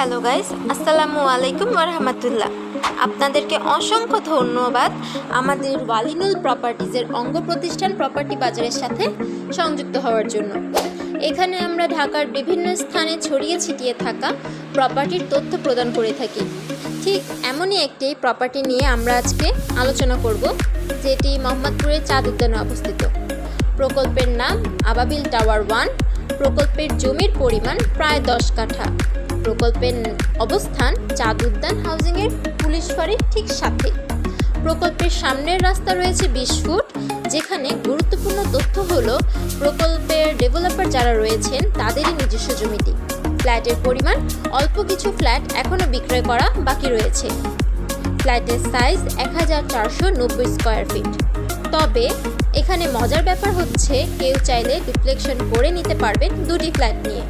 Hello guys, আসসালামু আলাইকুম ওয়া রাহমাতুল্লাহ। আপনাদেরকে অসংখ্য ধন্যবাদ আমাদের ওয়ালিনুল প্রপার্টিজের অঙ্গ প্রতিষ্ঠান প্রপার্টি বাজারের সাথে সংযুক্ত হওয়ার জন্য। এখানে আমরা ঢাকার বিভিন্ন স্থানে ছড়িয়ে ছিটিয়ে থাকা প্রপার্টির তথ্য প্রদান করে থাকি। ঠিক এমনই একটি প্রপার্টি নিয়ে আমরা আজকে আলোচনা করব, যেটি মোহাম্মদপুরের চাঁদ উদ্যানে অবস্থিত। প্রকল্পের নাম আবাবিল টাওয়ার 1। প্রকল্পের জমির পরিমাণ প্রায় 10 কাঠা। প্রকল্পের অবস্থান চাঁদ উদ্যান হাউজিংয়ের পুলিশ ফাঁড়ির ঠিক সাথে। প্রকল্পের সামনের রাস্তা রয়েছে 20 ফুট, যেখানে গুরুত্বপূর্ণ তথ্য হলো প্রকল্পের ডেভেলপার যারা রয়েছেন তাদেরই নিজস্ব জমিতে। ফ্ল্যাটের পরিমাণ অল্প কিছু ফ্ল্যাট এখনও বিক্রয় করা বাকি রয়েছে। ফ্ল্যাটের সাইজ 1490 স্কোয়ার ফিট। তবে এখানে মজার ব্যাপার হচ্ছে, কেউ চাইলে ডিপ্লেকশন করে নিতে পারবেন দুটি ফ্ল্যাট নিয়ে।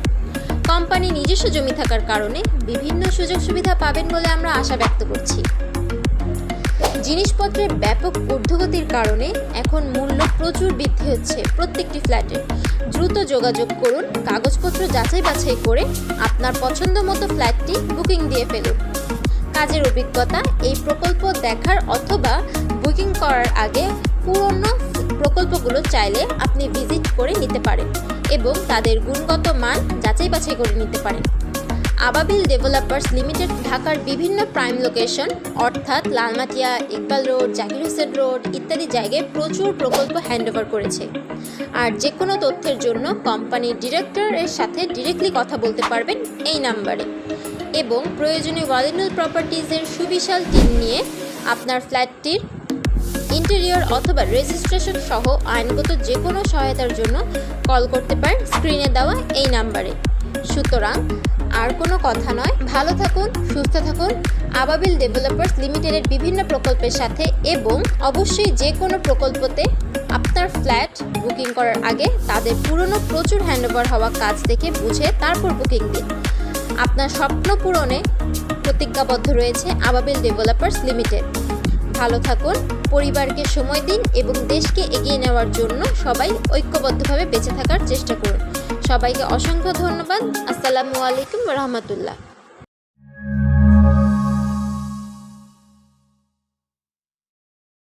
কোম্পানি নিজস্ব জমি থাকার কারণে বিভিন্ন সুযোগ সুবিধা পাবেন বলে আমরা আশা ব্যক্ত করছি। জিনিসপত্রের ব্যাপক ঊর্ধ্বগতির কারণে এখন মূল্য প্রচুর বৃদ্ধি হচ্ছে প্রত্যেকটি ফ্ল্যাটের। দ্রুত যোগাযোগ করুন, কাগজপত্র যাচাই বাছাই করে আপনার পছন্দ মতো ফ্ল্যাটটি বুকিং দিয়ে ফেলুন। কাজের অভিজ্ঞতা এই প্রকল্প দেখার অথবা বুকিং করার আগে পুরনো প্রকল্পগুলো চাইলে আপনি ভিজিট করে নিতে পারেন এবং তাদের গুণগত মান যাচাই বাছাই করে নিতে পারেন। আবাবিল ডেভেলপার্স লিমিটেড ঢাকার বিভিন্ন প্রাইম লোকেশন অর্থাৎ লালমাটিয়া, ইকবাল রোড, জাকির হোসেন রোড ইত্যাদি জায়গায় প্রচুর প্রকল্প হ্যান্ডওভার করেছে। আর যে কোনো তথ্যের জন্য কোম্পানির ডিরেক্টরের সাথে ডিরেক্টলি কথা বলতে পারবেন এই নাম্বারে। এবং প্রয়োজনীয় ওয়ালিনুল প্রপার্টিজের সুবিশাল টিম নিয়ে আপনার ফ্ল্যাটটির ইন্টেরিয়র অথবা রেজিস্ট্রেশন সহ আইনগত যে কোনো সহায়তার জন্য কল করতে পারেন স্ক্রিনে দেওয়া এই নাম্বারে। সুতরাং আর কোনো কথা নয়, ভালো থাকুন, সুস্থ থাকুন আবাবিল ডেভেলপার্স লিমিটেডের বিভিন্ন প্রকল্পের সাথে। এবং অবশ্যই যে কোনো প্রকল্পতে আপনার ফ্ল্যাট বুকিং করার আগে তাদের পুরনো প্রচুর হ্যান্ডওভার হওয়া কাজ দেখে বুঝে তারপর বুকিং দিন। আপনার স্বপ্ন পূরণে প্রতিজ্ঞাবদ্ধ রয়েছে আবাবিল ডেভেলপার্স লিমিটেড। ভালো থাকুন, পরিবারকে সময় দিন এবং দেশকে এগিয়ে নেওয়ার জন্য সবাই ঐক্যবদ্ধভাবে বেঁচে থাকার চেষ্টা করুন। সবাইকে অসংখ্য ধন্যবাদ। আসসালামু আলাইকুম ওয়া রাহমাতুল্লাহ।